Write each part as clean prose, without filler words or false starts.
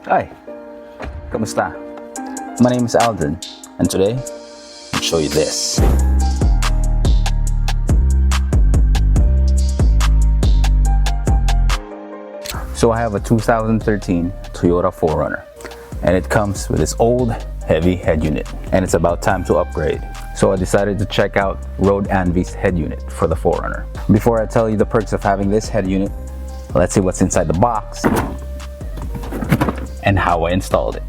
Hi, kamusta? My name is Aldrin, and today I'll show you this. So I have a 2013 Toyota 4Runner, and it comes with this old heavy head unit, and it's about time to upgrade. So I decided to check out RoadAnvi's head unit for the 4Runner. Before I tell you the perks of having this head unit, let's see what's inside the box and how I installed it.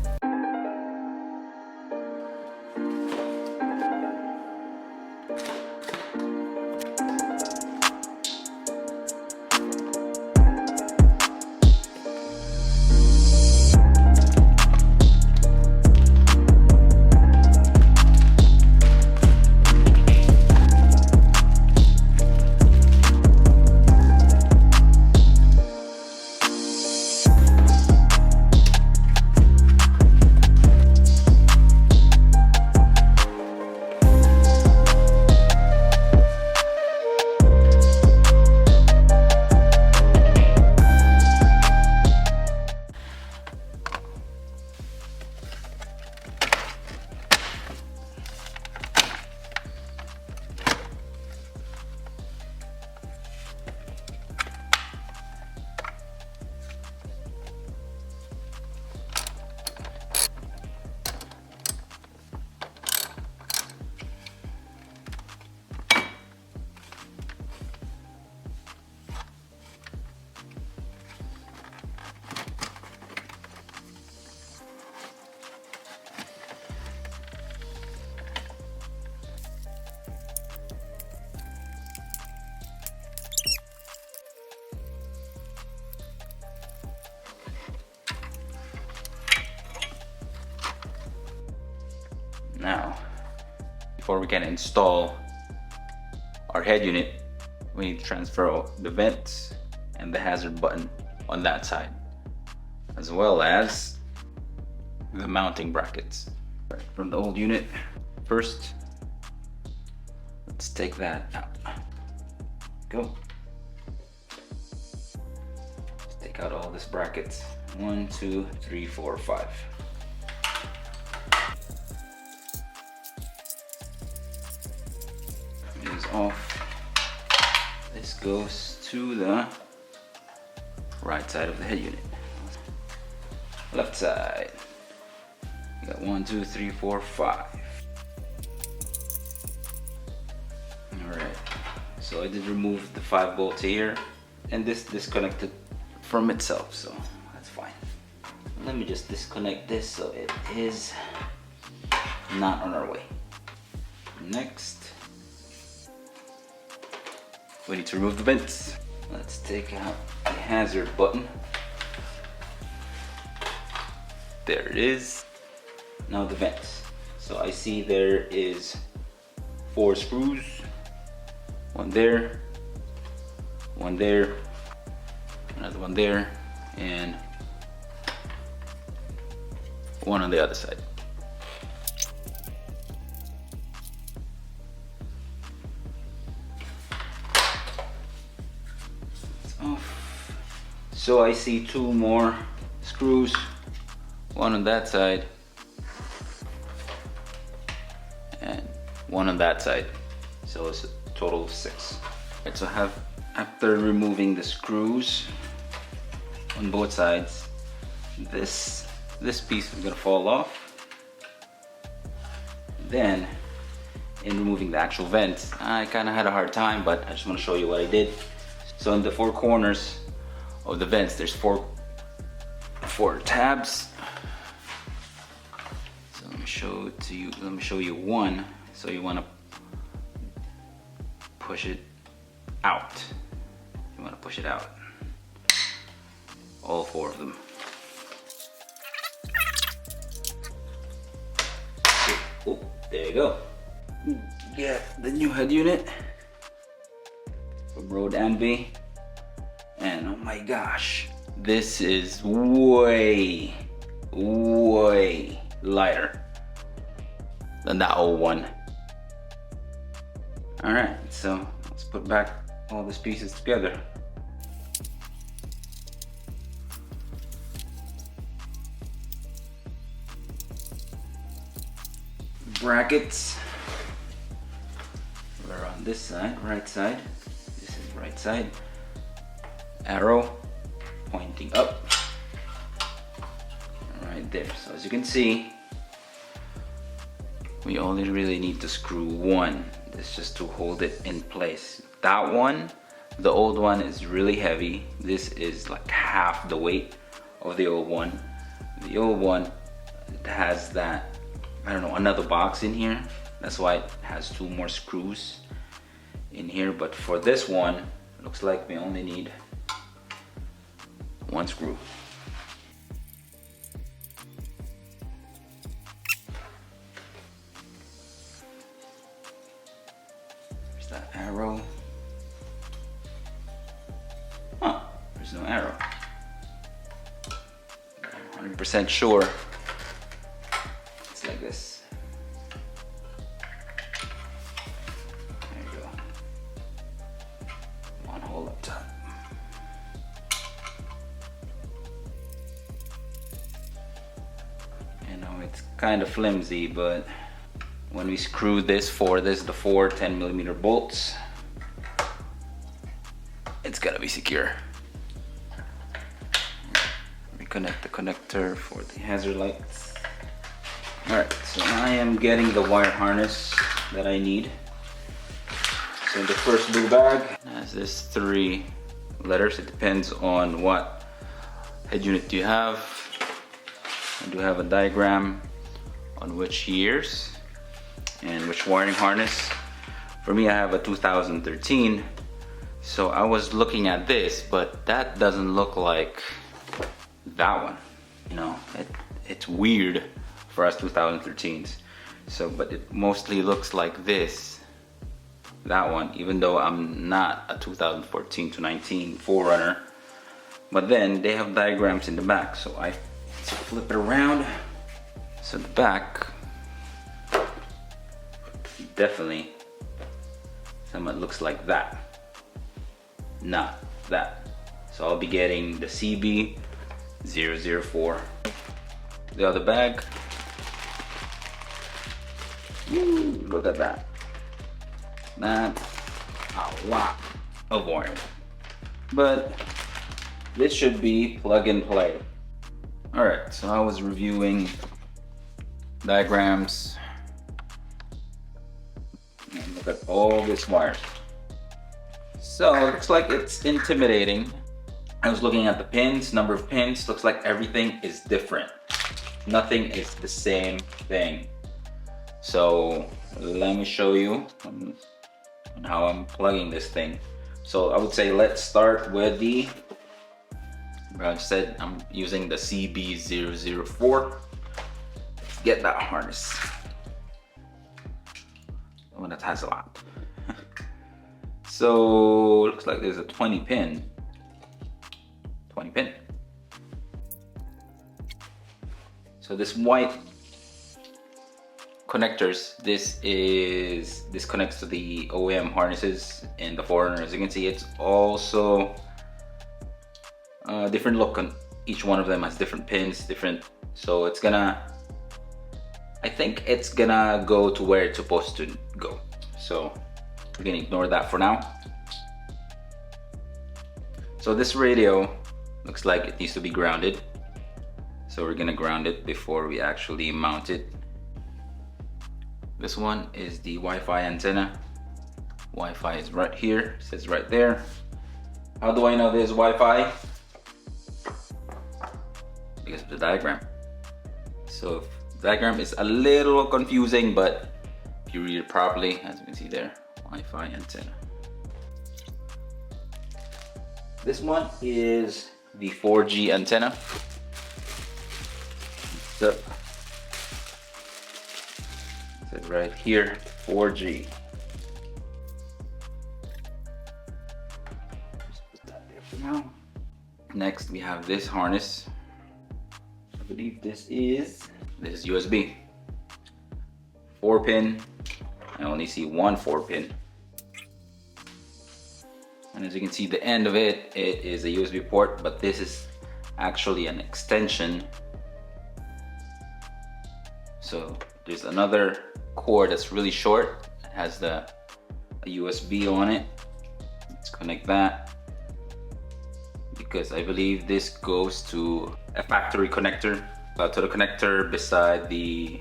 Now, before we can install our head unit, we need to transfer the vents and the hazard button on that side, as well as the mounting brackets. From the old unit, first, let's take that out. Go. Let's take out all these brackets. 1, 2, 3, 4, 5. Off. This goes to the right side of the head unit. Left side. You got 1, 2, 3, 4, 5. Alright. So I did remove the 5 bolts here, and this disconnected from itself, so that's fine. Let me just disconnect this so it is not on our way. Next, we need to remove the vents. Let's take out the hazard button. There it is. Now the vents. So I see there is 4 screws. 1 there, 1 there, another 1 there, and 1 on the other side. So I see 2 more screws, 1 on that side and 1 on that side. So it's a total of 6. Right, so after removing the screws on both sides, this piece is gonna fall off. Then in removing the actual vents, I kinda had a hard time, but I just wanna show you what I did. So in the 4 corners of the vents, there's four tabs. So let me show you one. So you want to push it out. You want to push it out. All 4 of them. Oh, there you go. Get the new head unit from RoadAnvi. And oh my gosh, this is way lighter than that old one. All right, so let's put back all these pieces together. brackets. We're on this side, right side. This is right side. Arrow pointing up. Right there. So as you can see, we only really need to screw one. This just to hold it in place. That one, the old one, is really heavy. This is like half the weight of the old one. The old one, it has that, I don't know, another box in here. That's why it has 2 more screws in here. But for this one, it looks like we only need 1 screw. There's that arrow. Huh, there's no arrow. 100% sure it's like this. There you go. 1 hole up top. You know, it's kind of flimsy, but when we screw this the 4 10mm bolts, it's gotta be secure. Connect the connector for the hazard lights. Alright, so I am getting the wire harness that I need. So the first blue bag has this 3 letters. It depends on what head unit you have. I do have a diagram on which years and which wiring harness. For me, I have a 2013. So I was looking at this, but that doesn't look like that one. You know, it's weird for us 2013s. So, but it mostly looks like this, that one, even though I'm not a 2014 to 19 4Runner. But then they have diagrams in the back, so I flip it around. So the back definitely somewhat looks like that, not that. So I'll be getting the CB004. The other bag. Ooh, look at that. That's a lot of wiring. But this should be plug and play. Alright, so I was reviewing diagrams. And look at all this wires. So it looks like it's intimidating. I was looking at the pins, number of pins. Looks like everything is different. Nothing is the same thing. So let me show you on how I'm plugging this thing. So I would say let's start with the, I said I'm using the CB004. Let's get that harness. The one that has a lot. So looks like there's a 20 pin. So this white connectors, this connects to the OEM harnesses in the 4Runner. As you can see, it's also a different look on each one of them. Has different pins, so it's gonna, I think it's gonna go to where it's supposed to go. So we're gonna ignore that for now. So this radio looks like it needs to be grounded. So we're gonna ground it before we actually mount it. This one is the Wi-Fi antenna. Wi-Fi is right here, it says right there. How do I know there's Wi-Fi? Because of the diagram. So the diagram is a little confusing, but if you read it properly, as you can see there, Wi-Fi antenna. This one is the 4G antenna. So, it says right here, 4G. Just put that there for now. Next, we have this harness. I believe this is USB. 4-pin. I only see one 4-pin. And as you can see, the end of it is a USB port, but this is actually an extension. So there's another cord that's really short. It has a USB on it. Let's connect that, because I believe this goes to a factory connector, to the connector beside the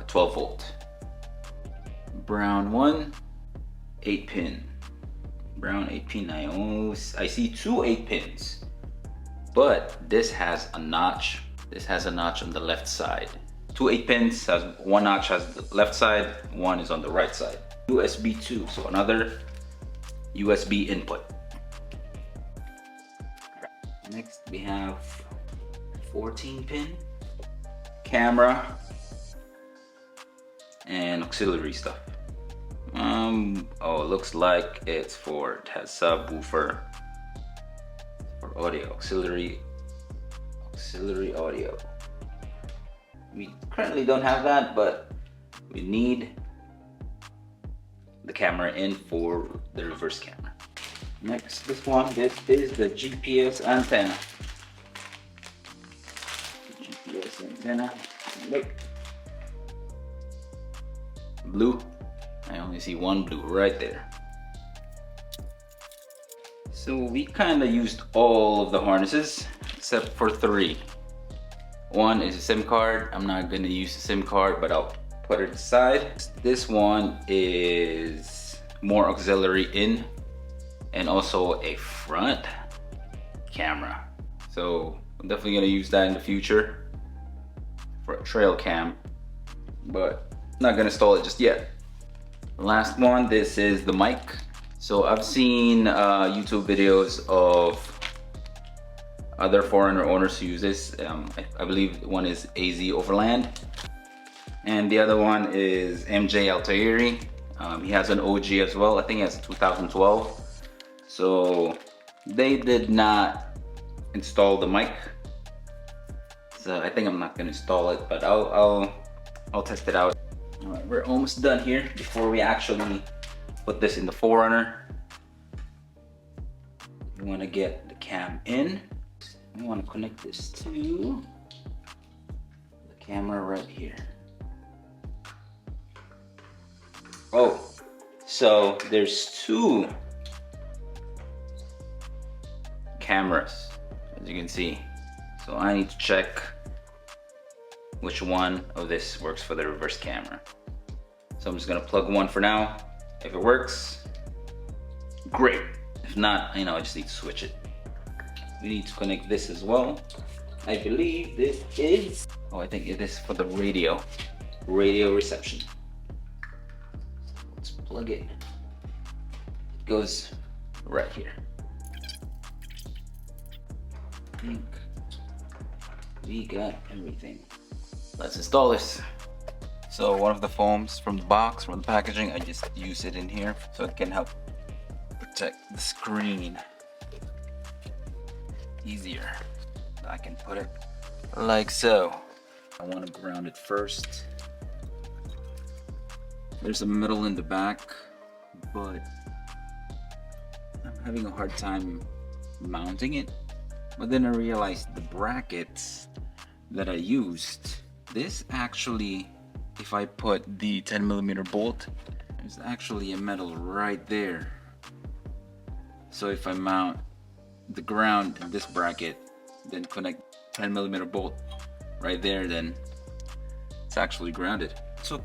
12 volt. Brown one, 8 pin. Brown 8 pin. I see two 8 pins, but this has a notch. This has a notch on the left side. Two 8 pins, has one notch has the left side, one is on the right side. USB 2, so another USB input. Next we have 14 pin camera and auxiliary stuff. Oh, it looks like it has subwoofer for audio, auxiliary audio. We currently don't have that, but we need the camera in for the reverse camera. Next, this is the GPS antenna. GPS antenna. Look. Blue. I only see one blue right there. So we kind of used all of the harnesses except for 3. One is a SIM card. I'm not going to use the SIM card, but I'll put it aside. This one is more auxiliary in, and also a front camera. So I'm definitely going to use that in the future for a trail cam, but I'm not going to install it just yet. Last one, this is the mic. So I've seen YouTube videos of other 4Runner owners who use this. I believe one is AZ Overland, and the other one is MJ Altairi. He has an OG as well. I think he has a 2012. So they did not install the mic. So I think I'm not gonna install it, but I'll test it out. All right, we're almost done here. Before we actually put this in the 4Runner, we want to get the cam in. We want to connect this to the camera right here. Oh, so there's 2 cameras, as you can see. So I need to check which one of this works for the reverse camera. So I'm just gonna plug one for now. If it works, great. If not, I just need to switch it. We need to connect this as well. I believe this is, I think it is for the radio reception. Let's plug it. It goes right here. I think we got everything. Let's install this. So one of the foams from the box, from the packaging, I just use it in here so it can help protect the screen easier. I can put it like so. I want to ground it first. There's a metal in the back, but I'm having a hard time mounting it. But then I realized the brackets that I used, this actually, if I put the 10mm bolt, there's actually a metal right there. So if I mount the ground in this bracket, then connect 10mm bolt right there, then it's actually grounded. So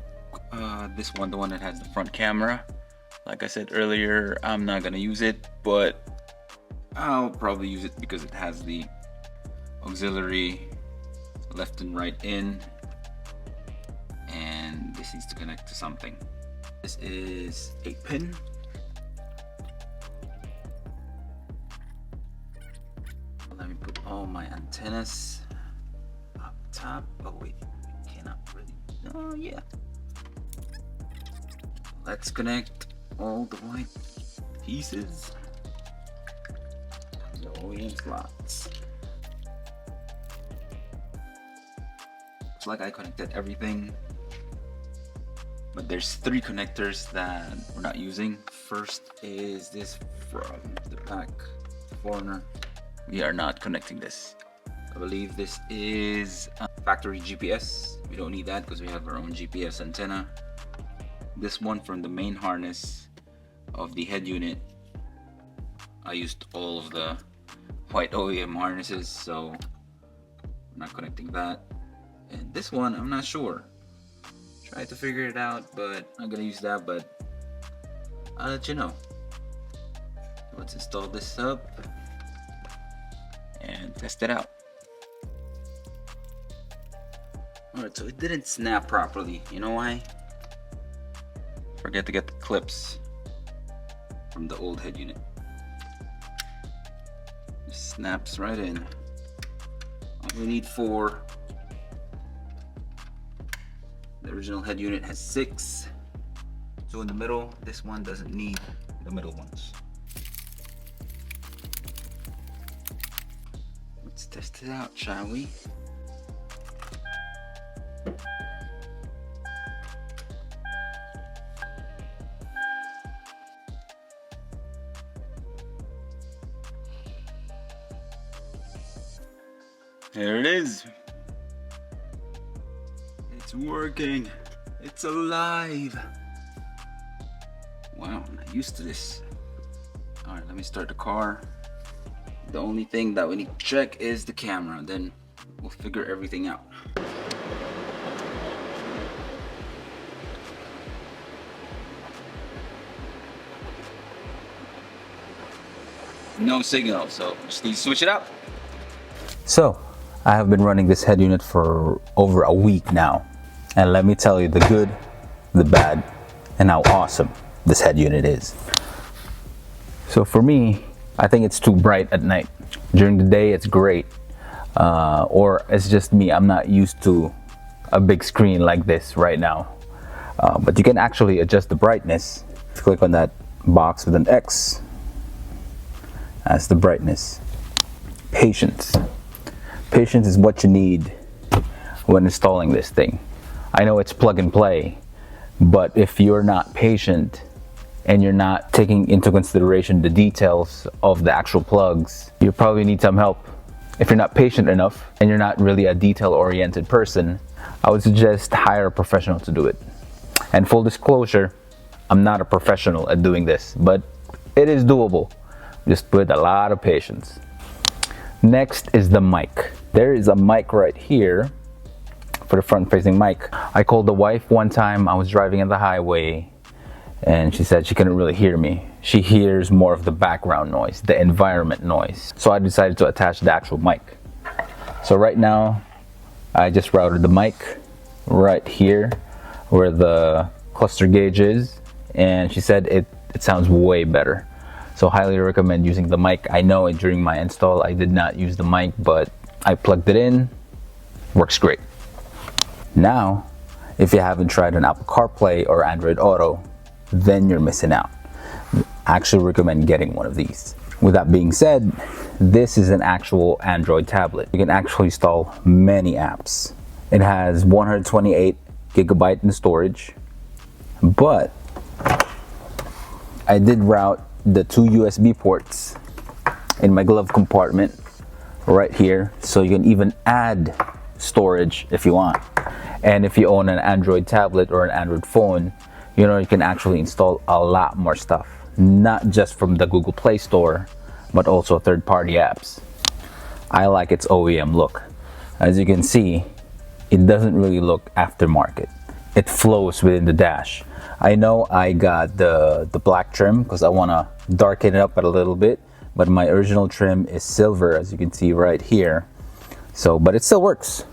this one, the one that has the front camera, like I said earlier, I'm not gonna use it, but I'll probably use it because it has the auxiliary left and right in, and this needs to connect to something. This is 8 pin. Let me put all my antennas up top. Oh wait, cannot really. Oh yeah. Let's connect all the white pieces. The OEM slots. Looks like I connected everything, but there's 3 connectors that we're not using. First is this from the pack, 4Runner. We are not connecting this. I believe this is factory GPS. We don't need that because we have our own GPS antenna. This one from the main harness of the head unit. I used all of the white OEM harnesses, so I'm not connecting that. And this one, I'm not sure. Try to figure it out, but I'm gonna use that, but I'll let you know. Let's install this up and test it out. Alright, so it didn't snap properly. You know why? Forget to get the clips from the old head unit. It snaps right in. All we need 4. The original head unit has 6. So in the middle, this one doesn't need the middle ones. Let's test it out, shall we? There it is. It's working. It's alive. Wow, I'm not used to this. All right, let me start the car. The only thing that we need to check is the camera, then we'll figure everything out. No signal, so just need to switch it up. So, I have been running this head unit for over a week now. And let me tell you the good, the bad, and how awesome this head unit is. So for me, I think it's too bright at night. During the day, it's great. Or it's just me, I'm not used to a big screen like this right now. But you can actually adjust the brightness. If you click on that box with an X, that's the brightness. Patience. Patience is what you need when installing this thing. I know it's plug and play, but if you're not patient and you're not taking into consideration the details of the actual plugs, you probably need some help. If you're not patient enough and you're not really a detail-oriented person, I would suggest hire a professional to do it. And full disclosure, I'm not a professional at doing this, but it is doable. Just with a lot of patience. Next is the mic. There is a mic right here for the front-facing mic. I called the wife one time. I was driving on the highway and she said she couldn't really hear me. She hears more of the background noise, the environment noise. So I decided to attach the actual mic. So right now, I just routed the mic right here where the cluster gauge is, and she said it sounds way better. So highly recommend using the mic. I know during my install I did not use the mic, but I plugged it in, works great. Now, if you haven't tried an Apple CarPlay or Android Auto, then you're missing out. I actually recommend getting one of these. With that being said, this is an actual Android tablet. You can actually install many apps. It has 128 gigabyte in storage, but I did route the 2 USB ports in my glove compartment right here, so you can even add storage if you want. And if you own an Android tablet or an Android phone, you know, you can actually install a lot more stuff, not just from the Google Play Store, but also third-party apps. I like its OEM look. As you can see, it doesn't really look aftermarket. It flows within the dash. I know I got the black trim because I want to darken it up a little bit, but my original trim is silver, as you can see right here. So, but it still works.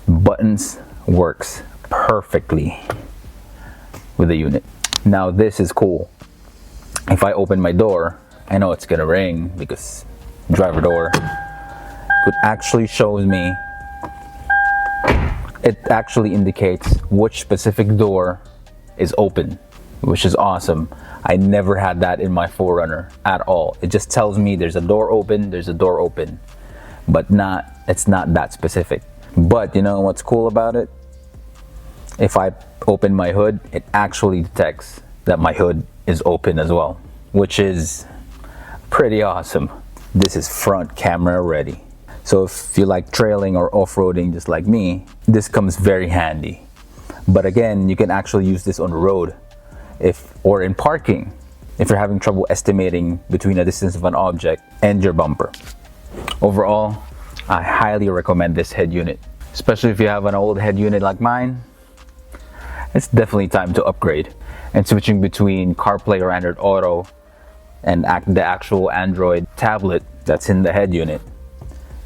Buttons works perfectly with the unit. Now this is cool. If I open my door, I know it's gonna ring because driver door. It actually shows me, it actually indicates which specific door is open, which is awesome. I never had that in my 4Runner at all. It just tells me there's a door open, but it's not that specific. But you know what's cool about it? If I open my hood, it actually detects that my hood is open as well, which is pretty awesome. This is front camera ready. So if you like trailing or off-roading just like me, this comes very handy. But again, you can actually use this on the road or in parking if you're having trouble estimating between the distance of an object and your bumper. Overall, I highly recommend this head unit, especially if you have an old head unit like mine. It's definitely time to upgrade, and switching between CarPlay or AndroidAuto and the actual Android tablet that's in the head unit,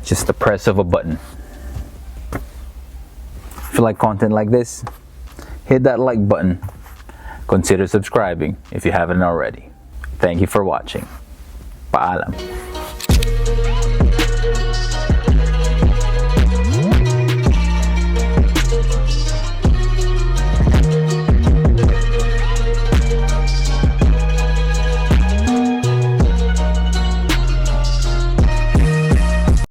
just the press of a button. If you like content like this, hit that like button. Consider subscribing if you haven't already. Thank you for watching. Paalam.